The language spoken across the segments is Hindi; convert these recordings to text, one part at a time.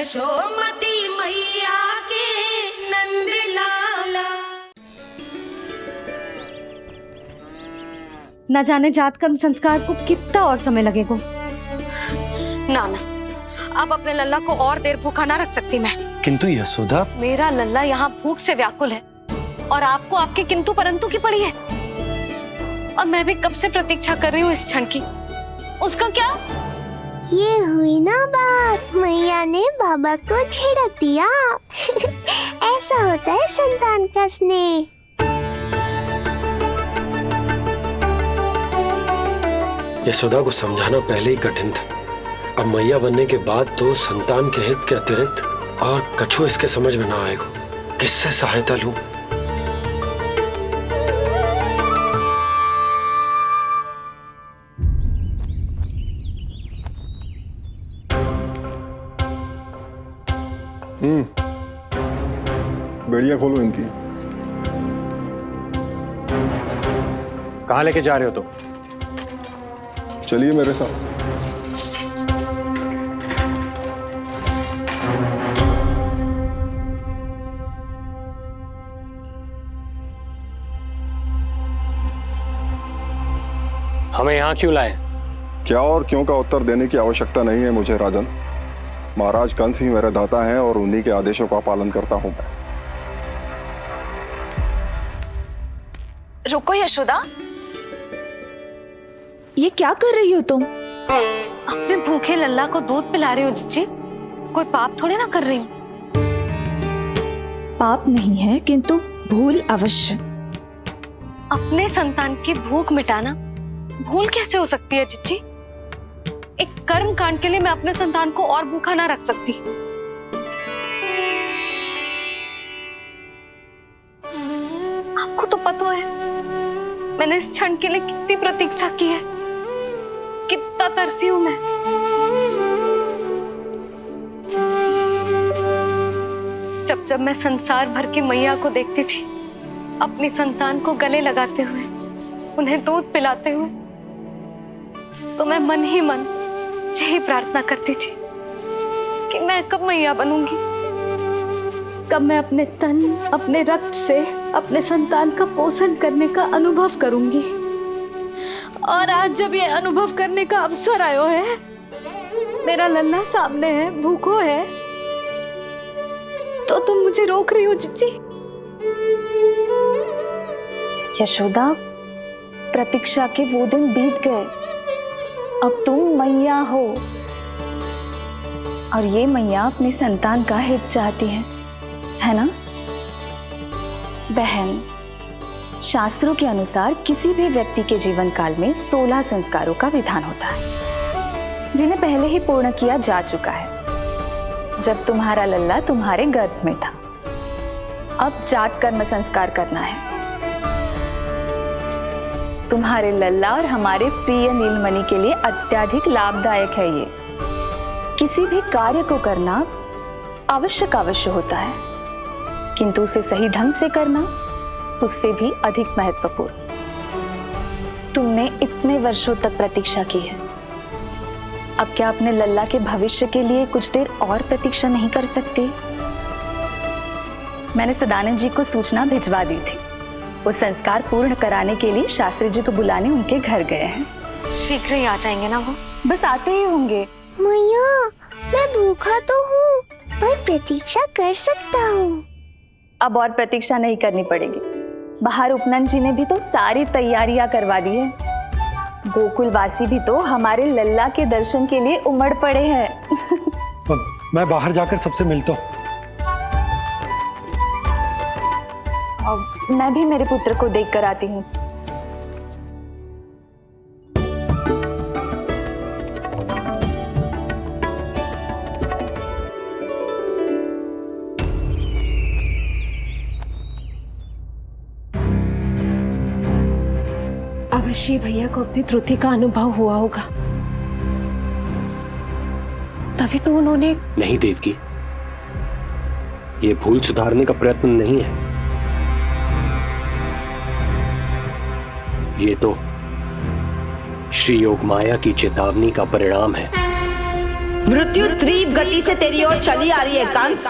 यशोमती मैया के नंद लाला। न जाने जात कर्म संस्कार को कितना और समय लगेगा। ना ना, अब अपने लल्ला को और देर भूखा ना रख सकती मैं। किंतु यशोदा, मेरा लल्ला यहाँ भूख से व्याकुल है और आपको आपके किंतु परंतु की पड़ी है। और मैं भी कब से प्रतीक्षा कर रही हूँ इस क्षण की। उसका क्या? ये हुई ना बात, मैया ने बाबा को झिड़क दिया। ऐसा होता है संतान का स्नेह। यशोदा को समझाना पहले ही कठिन था। अब मैया बनने के बाद तो संतान के हित के अतिरिक्त और कछु इसके समझ में ना आएगा। किससे सहायता लूं? बेड़िया खोलो इनकी। कहाँ लेके जा रहे हो तुम? चलिए मेरे साथ। हमें यहाँ क्यों लाए? क्या और क्यों का उत्तर देने की आवश्यकता नहीं है मुझे राजन। महाराज कंस ही मेरे दाता हैं और उन्हीं के आदेशों का पालन करता हूं मैं। रुको यशोदा, ये क्या कर रही हो तुम? अपने भूखे लल्ला को दूध पिला रही हो जिज्जी। कोई पाप थोड़े ना कर रही हूँ। पाप नहीं है, किंतु भूल अवश्य। अपने संतान की भूख मिटाना भूल कैसे हो सकती है जिज्जी? एक कर्म कांड के लिए मैं अपने संतान को और भूखा ना रख सकती। आपको तो पता है मैंने इस क्षण के लिए कितनी प्रतीक्षा की है, कितना तरसी हूं मैं। जब जब मैं संसार भर की मैया को देखती थी अपनी संतान को गले लगाते हुए, उन्हें दूध पिलाते हुए, तो मैं मन ही मन यही प्रार्थना करती थी कि मैं कब मैया बनूंगी, कब मैं अपने तन अपने रक्त से अपने संतान का पोषण करने का अनुभव करूंगी। और आज जब ये अनुभव करने का अवसर आयो है, मेरा लल्ला सामने है, भूखो है, तो तुम मुझे रोक रही हो जिज्जी? यशोदा, प्रतीक्षा के वो दिन बीत गए। अब तुम मैया हो और ये मैया अपनी संतान का हित चाहती है ना? बहन, शास्त्रों के अनुसार किसी भी व्यक्ति के जीवन काल में 16 संस्कारों का विधान होता है, जिन्हें पहले ही पूर्ण किया जा चुका है जब तुम्हारा लल्ला तुम्हारे गर्भ में था। अब जात कर्म संस्कार करना है। तुम्हारे लल्ला और हमारे प्रिय नीलमणि के लिए अत्यधिक लाभदायक है ये। किसी भी कार्य को करना अवश्य होता है, किंतु उसे सही ढंग से करना उससे भी अधिक महत्वपूर्ण। तुमने इतने वर्षों तक प्रतीक्षा की है, अब क्या अपने लल्ला के भविष्य के लिए कुछ देर और प्रतीक्षा नहीं कर सकती? मैंने सदानंद जी को सूचना भिजवा दी थी। वो संस्कार पूर्ण कराने के लिए शास्त्री जी को बुलाने उनके घर गए हैं। शीघ्र ही आ जाएंगे ना वो? बस आते ही होंगे। मैया, मैं भूखा तो हूँ, पर प्रतीक्षा कर सकता हूँ। अब और प्रतीक्षा नहीं करनी पड़ेगी। बाहर उपनंद जी ने भी तो सारी तैयारियां करवा दी है। गोकुलवासी भी तो हमारे लल्ला के दर्शन के लिए उमड़ पड़े हैं। मैं बाहर जाकर सबसे मिलता हूँ। मैं भी मेरे पुत्र को देख कर आती हूँ। अवश्य भैया को अपनी त्रुटि का अनुभव हुआ होगा, तभी तो उन्होंने। नहीं देवकी, ये भूल सुधारने का प्रयत्न नहीं है। ये तो श्री योग माया की चेतावनी का परिणाम है। मृत्यु तीव्र गति से तेरी ओर चली आ रही है कंस।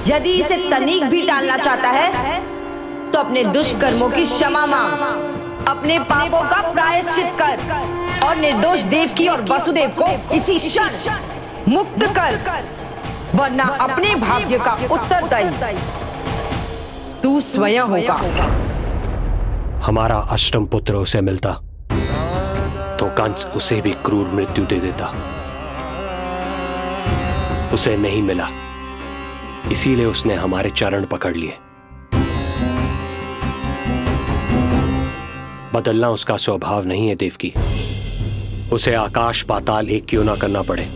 यदि इसे तनिक भी टालना चाहता है तो अपने दुष्कर्मों की क्षमा मांग, अपने पापों का प्रायश्चित कर और निर्दोष देवकी और वसुदेव को इसी क्षण मुक्त कर, वरना अपने भाग्य का उत्तरदायी तू स्वयं होगा। हमारा अष्टम पुत्र उसे मिलता तो कंस उसे भी क्रूर मृत्यु दे देता। उसे नहीं मिला, इसीलिए उसने हमारे चरण पकड़ लिए। बदलना उसका स्वभाव नहीं है देवकी। उसे आकाश पाताल एक क्यों ना करना पड़े,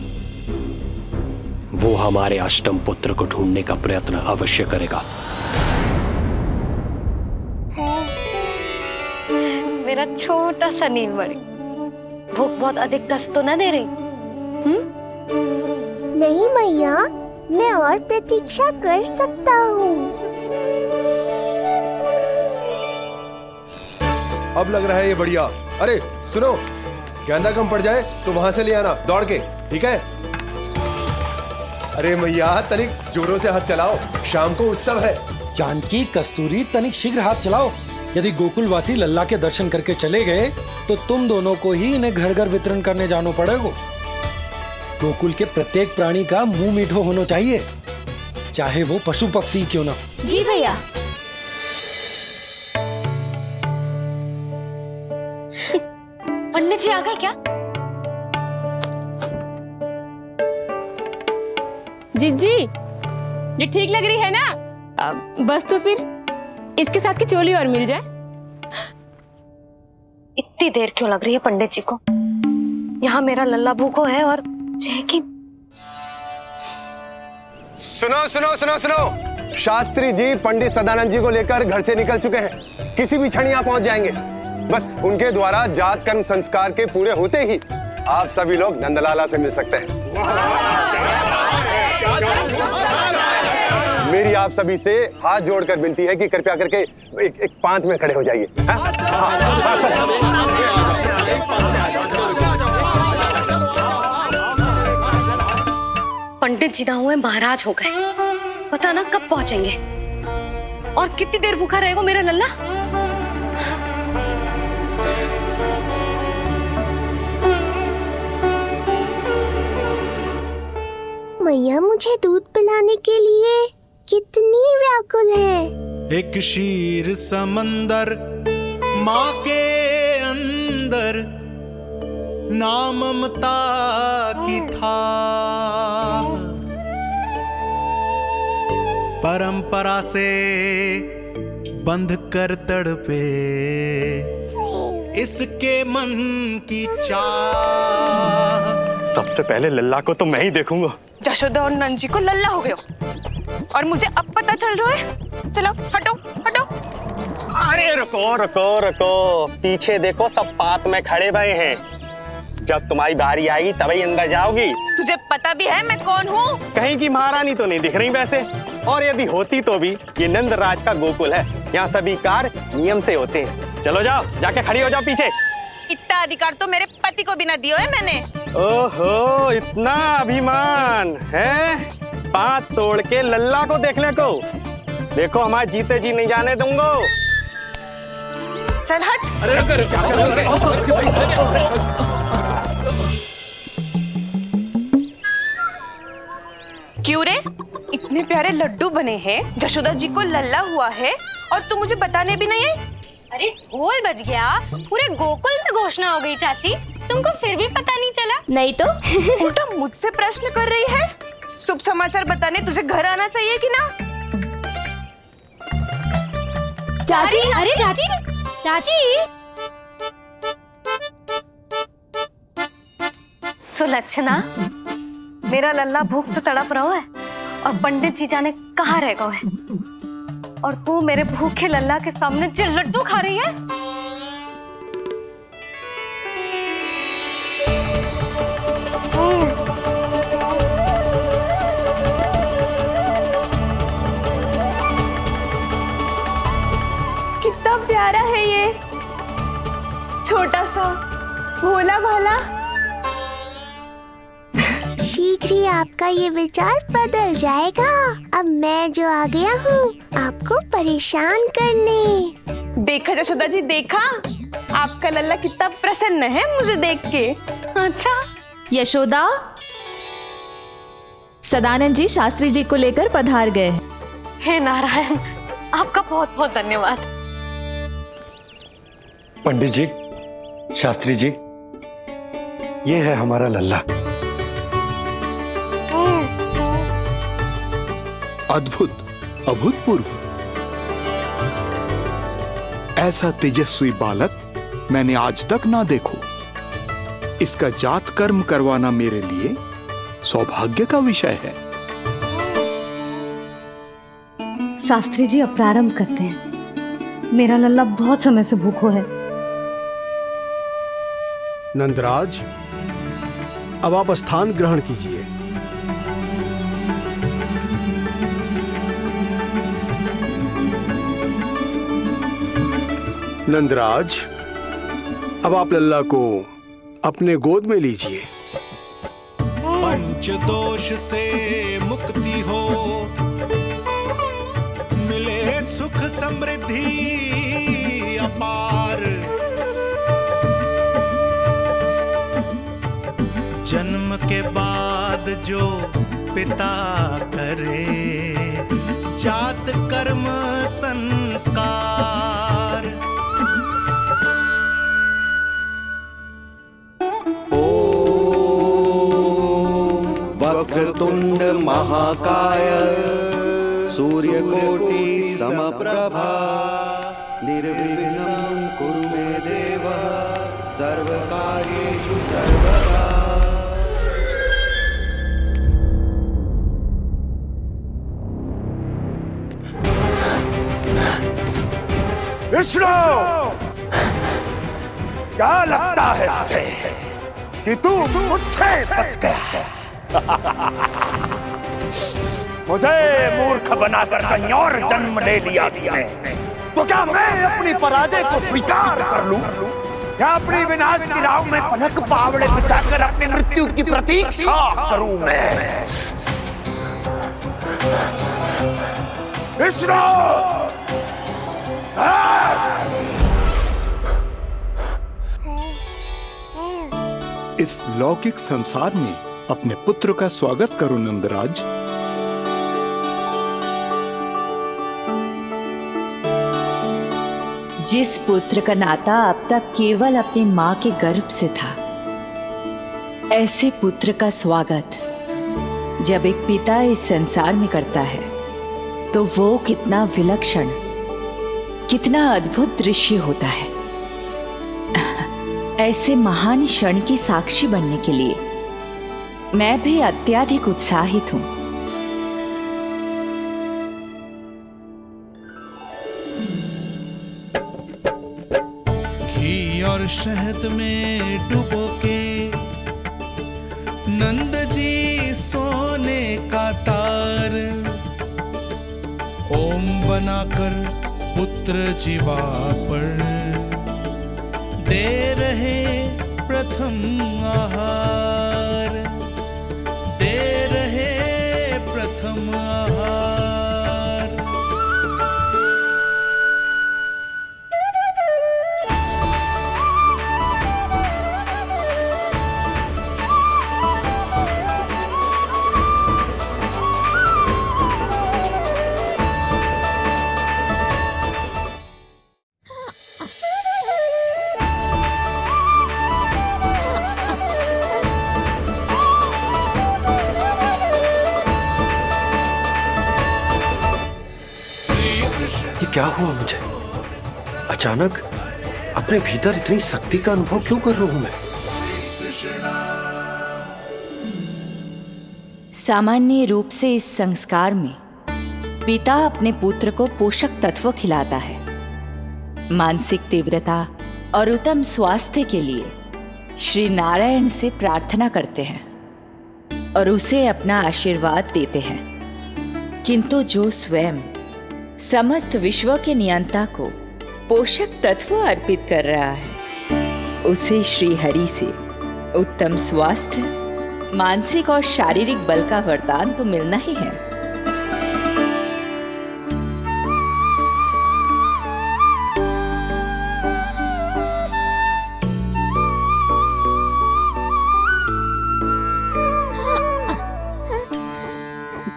वो हमारे अष्टम पुत्र को ढूंढने का प्रयत्न अवश्य करेगा। मेरा छोटा सा नीलमणि, भूख बहुत अधिक कष्ट तो न दे रही? नहीं मैया, मैं और प्रतीक्षा कर सकता हूँ। अब लग रहा है ये बढ़िया। अरे सुनो, गेंदा कम पड़ जाए तो वहां से ले आना दौड़ के, ठीक है? अरे मैया तनिक जोरों से हाथ चलाओ, शाम को उत्सव है। जानकी, कस्तूरी, तनिक शीघ्र हाथ चलाओ। यदि गोकुलवासी लल्ला के दर्शन करके चले गए तो तुम दोनों को ही इन्हें घर घर वितरण करने जाना पड़ेगा। गोकुल के प्रत्येक प्राणी का मुंह मीठो होना चाहिए, चाहे वो पशु पक्षी क्यों ना। जी भैया। पंडित जी आ गए क्या? जीजी, ये ठीक लग रही है ना? बस तो फिर इसके साथ की चोली और मिल जाए। इतनी देर क्यों लग रही है पंडित जी को? यहाँ मेरा लल्ला भूखो है और जैकी। सुनो सुनो सुनो सुनो, शास्त्री जी पंडित सदानंद जी को लेकर घर से निकल चुके हैं। किसी भी क्षण यहाँ पहुंच जाएंगे। बस उनके द्वारा जात कर्म संस्कार के पूरे होते ही आप सभी लोग नंदलाला से मिल सकते हैं। मेरी आप सभी से हाथ जोड़कर विनती है कि कृपया करके एक पांत में खड़े हो जाइए। पंडित जी ना हुए महाराज हो गए, पता ना कब पहुंचेंगे और कितनी देर भूखा रहेगा मेरा लल्ला। मैया मुझे दूध पिलाने के लिए कितनी व्याकुल है। एक शीर समंदर माँ के अंदर, नाम ममता की था। परंपरा से बंध कर तड़पे इसके मन की चाह। सबसे पहले लल्ला को तो मैं ही देखूंगा। जशोदा और नंद जी को लल्ला हो गए और मुझे अब पता चल रहा है। चलो हटो हटो। अरे रुको रुको रुको, पीछे देखो, सब पात में खड़े भये हैं। जब तुम्हारी बारी आएगी तभी अंदर जाओगी। तुझे पता भी है मैं कौन हूँ? कहीं की महारानी तो नहीं दिख रही वैसे, और यदि होती तो भी ये नंद राज का गोकुल है, यहाँ सभी कार्य नियम से होते हैं। चलो जाओ, जाके खड़ी हो जाओ पीछे। इतना अधिकार तो मेरे पति को भी ना दिया है मैंने। ओहो, इतना अभिमान है? पांव तोड़ के लल्ला को देखने को। देखो हमारे जीते जी नहीं जाने दूंगा। चल हट। क्यों रे, इतने प्यारे लड्डू बने हैं, जशोदा जी को लल्ला हुआ है और तुम मुझे बताने भी नहीं है? अरे ढोल बज गया, पूरे गोकुल में घोषणा हो गई चाची, तुमको फिर भी पता नहीं चला? नहीं तो उल्टा मुझसे प्रश्न कर रही है। शुभ समाचार बताने तुझे घर आना चाहिए कि ना? चाची, अरे चाची, चाची। सुलक्षणा, मेरा लल्ला भूख से तड़प रहा है और पंडित जी जाने कहाँ रह गए हैं, और तू मेरे भूखे लल्ला के सामने जो लड्डू खा रही है। कितना प्यारा है ये, छोटा सा भोला भाला। शीघ्र शीघ्र ही आपका ये विचार बदल जाएगा। अब मैं जो आ गया हूँ आपको परेशान करने। देखा यशोदा जी, देखा आपका लल्ला कितना प्रसन्न है मुझे देख के। अच्छा यशोदा, सदानंद जी शास्त्री जी को लेकर पधार गए। हे नारायण, आपका बहुत बहुत धन्यवाद। पंडित जी, शास्त्री जी, ये है हमारा लल्ला। अद्भुत, अभूतपूर्व। ऐसा तेजस्वी बालक मैंने आज तक ना देखो। इसका जात कर्म करवाना मेरे लिए सौभाग्य का विषय है। शास्त्री जी अब प्रारंभ करते हैं। मेरा लल्ला बहुत समय से भूखो है। नंदराज, अब आप स्थान ग्रहण कीजिए। नंदराज, अब आप लल्ला को अपने गोद में लीजिए। पंच दोष से मुक्ति हो, मिले सुख समृद्धि अपार। जन्म के बाद जो पिता करे, जात कर्म संस्कार। वक्रतुंड महाकाय, सूर्यकोटि समप्रभा, निर्विघ्नं कुरु मे देव, सर्वकार्येषु सर्वदा। विष्णु, क्या लगता है तुझे कि तू मुझसे बच गया? मुझे मूर्ख बनाकर कहीं और जन्म ले लिया तूने, तो क्या मैं अपनी पराजय को स्वीकार कर लूं? क्या अपनी विनाश की राह में पलक पावड़े बचाकर अपनी मृत्यु की प्रतीक्षा करूं मैं? विष्णु, इस लौकिक संसार में अपने पुत्र का स्वागत करो नंदराज। जिस पुत्र का नाता अब तक केवल अपनी मां के गर्भ से था, ऐसे पुत्र का स्वागत जब एक पिता इस संसार में करता है तो वो कितना विलक्षण, कितना अद्भुत दृश्य होता है। ऐसे महान क्षण की साक्षी बनने के लिए मैं भी अत्यधिक उत्साहित हूं। घी और शहद में डुबो के नंद जी सोने का तार, ओम बनाकर पुत्र जीवा पर दे रहे प्रथम आहार, दे रहे प्रथम आहार। क्या हुआ मुझे? अचानक अपने भीतर इतनी शक्ति का अनुभव क्यों कर रहा हूं मैं? सामान्य रूप से इस संस्कार में पिता अपने पुत्र को पोषक तत्व खिलाता है। मानसिक तीव्रता और उत्तम स्वास्थ्य के लिए श्री नारायण से प्रार्थना करते हैं और उसे अपना आशीर्वाद देते हैं। किंतु जो स्वयं समस्त विश्व के नियंता को पोषक तत्व अर्पित कर रहा है, उसे श्री हरि से उत्तम स्वास्थ्य, मानसिक और शारीरिक बल का वरदान तो मिलना ही है।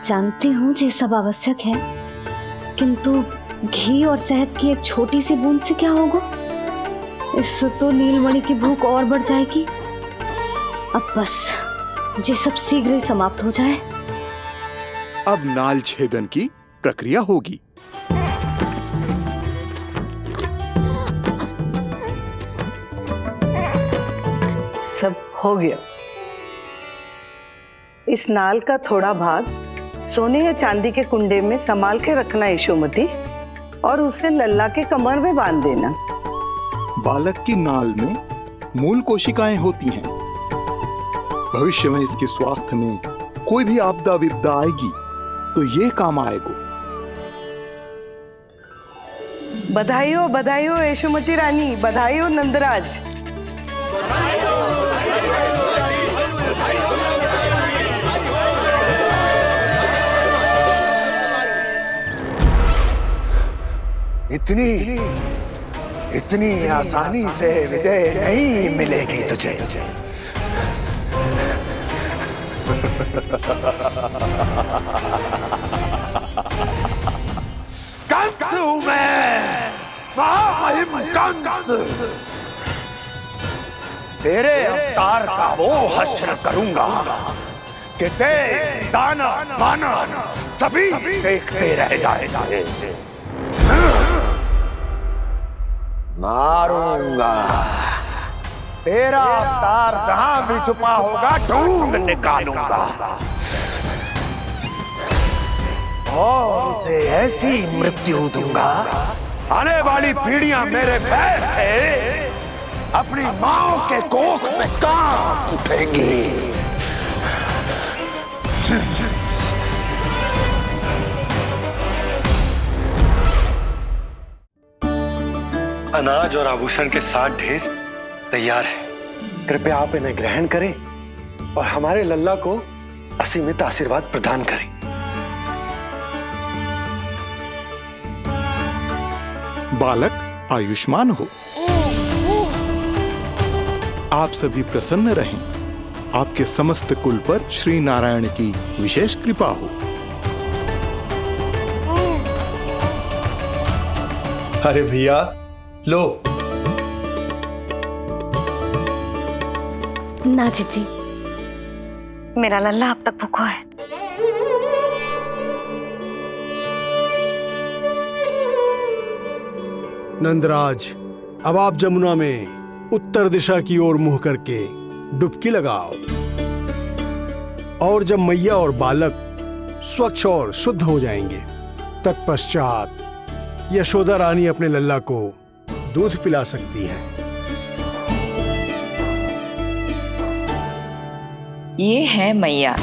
जानती हूँ ये सब आवश्यक है, किंतु घी और शहद की एक छोटी सी बूंद से क्या होगा? इससे तो नीलमणि की भूख और बढ़ जाएगी। अब बस ये सब शीघ्र ही समाप्त हो जाए। अब नाल छेदन की प्रक्रिया होगी। सब हो गया। इस नाल का थोड़ा भाग सोने या चांदी के कुंडे में संभाल के रखना यशोमती, और उसे लल्ला के कमर में बांध देना। बालक की नाल में मूल कोशिकाएं होती हैं। भविष्य में इसके स्वास्थ्य में कोई भी आपदा विपदा आएगी तो ये काम आएगा। बधाई हो यशोमती रानी, बधाई हो नंदराज। इतनी आसानी से विजय नहीं मिलेगी तुझे। कंस हूं मैं, महामहिम कंस। तेरे अवतार का वो हश्र करूंगा कि देव, दानव, मानव सभी देखते रह जाएंगे। मारूंगा तेरा अवतार, जहां भी छुपा होगा ढूंढ निकालूंगा और उसे ऐसी मृत्यु दूंगा, आने वाली पीढ़ियां मेरे भय से अपनी मां के कोख में कांप उठेंगी। अनाज और आभूषण के साथ ढेर तैयार है। कृपया आप इन्हें ग्रहण करें और हमारे लल्ला को असीमित आशीर्वाद प्रदान करें। बालक आयुष्मान हो। आप सभी प्रसन्न रहें। आपके समस्त कुल पर श्री नारायण की विशेष कृपा हो। अरे भैया लो। ना जीजी, मेरा लल्ला अब तक भूखा है। नंदराज, अब आप जमुना में उत्तर दिशा की ओर मुंह करके डुबकी लगाओ, और जब मैया और बालक स्वच्छ और शुद्ध हो जाएंगे, तत्पश्चात यशोदा रानी अपने लल्ला को दूध पिला सकती है। ये है मैया,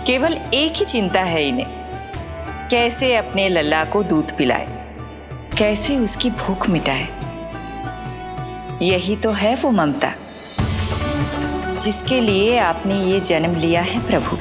केवल एक ही चिंता है इन्हें, कैसे अपने लल्ला को दूध पिलाए, कैसे उसकी भूख मिटाए। यही तो है वो ममता जिसके लिए आपने ये जन्म लिया है प्रभु।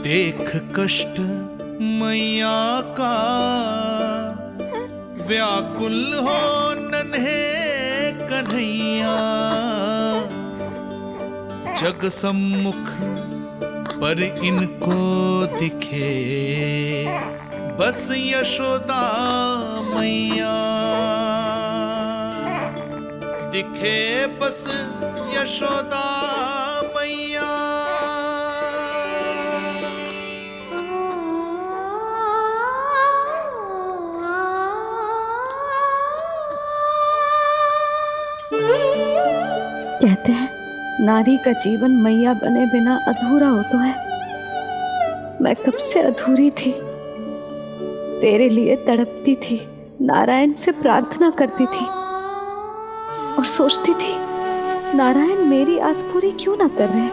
देख कष्ट मैया का, व्याकुल हो नन्हे कन्हैया। जग सम्मुख पर इनको दिखे बस यशोदा मैया, दिखे बस यशोदा मैया। कहते हैं नारी का जीवन मैया बने बिना अधूरा होता है। मैं कब से अधूरी थी, तेरे लिए तड़पती थी, नारायण से प्रार्थना करती थी और सोचती थी नारायण मेरी आस पूरी क्यों ना कर रहे।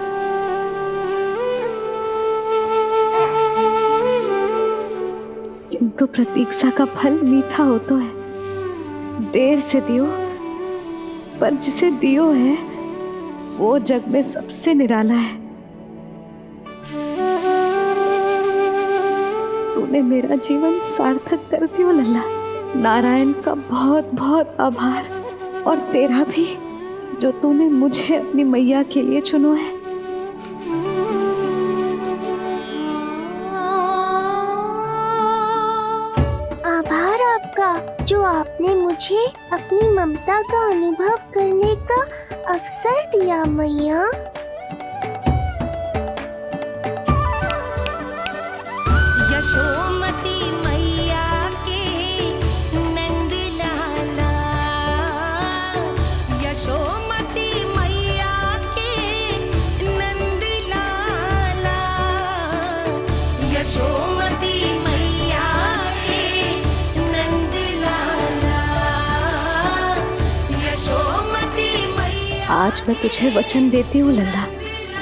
किंतु प्रतीक्षा का फल मीठा हो तो है, देर से दियो पर जिसे दियो है वो जग में सबसे निराला है। तूने मेरा जीवन सार्थक कर दियो लल्ला। नारायण का बहुत बहुत आभार, और तेरा भी जो तूने मुझे अपनी मैया के लिए चुनो है। आभार आपका जो आपने मुझे अपनी ममता का अनुभव करने का अवसर दिया मैया। यशोमती मैया के नंद लाला, यशोमती मैया के नंद लाला, यशोमती मैया के नंद लाला, यशोमती मैया। आज मैं तुझे वचन देती हूँ लल्ला,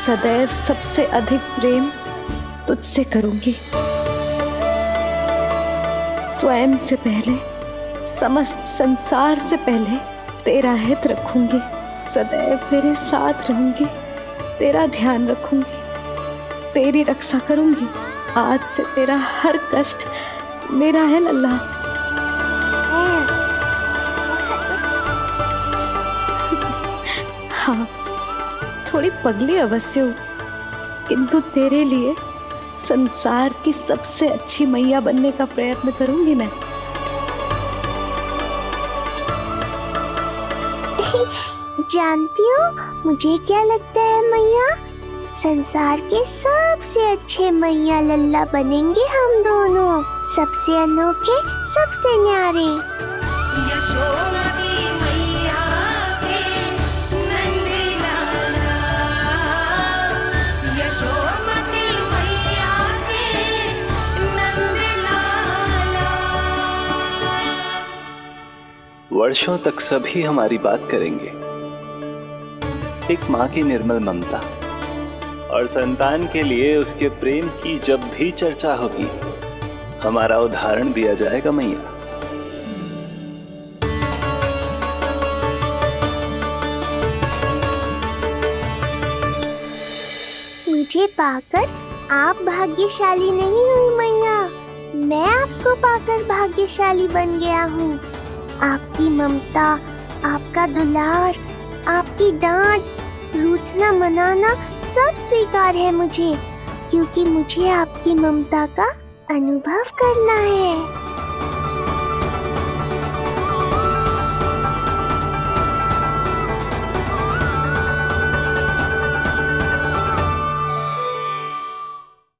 सदैव सबसे अधिक प्रेम तुझसे करूंगी। स्वयं से पहले, समस्त संसार से पहले तेरा हित रखूंगी। सदैव तेरे साथ रहूंगी, तेरा ध्यान रखूंगी, तेरी रक्षा करूंगी। आज से तेरा हर कष्ट मेरा है लल्ला। हाँ, थोड़ी पगली अवश्य हूँ, किंतु तेरे लिए संसार की सबसे अच्छी मैया बनने का प्रयत्न करूंगी मैं। जानती हो मुझे क्या लगता है मैया, संसार के सबसे अच्छे मैया लल्ला बनेंगे हम दोनों, सबसे अनोखे, सबसे न्यारे। यशोमती मैया के नंद लाला, यशोमती मैया के नंद लाला। वर्षों तक सभी हमारी बात करेंगे, एक माँ की निर्मल ममता और संतान के लिए उसके प्रेम की जब भी चर्चा होगी, हमारा उदाहरण दिया जाएगा मैया। मुझे पाकर आप भाग्यशाली नहीं हुई मैया, मैं आपको पाकर भाग्यशाली बन गया हूँ। आपकी ममता, आपका दुलार, आपकी डांट, रूठना मनाना सब स्वीकार है मुझे, क्योंकि मुझे आपकी ममता का अनुभव करना है।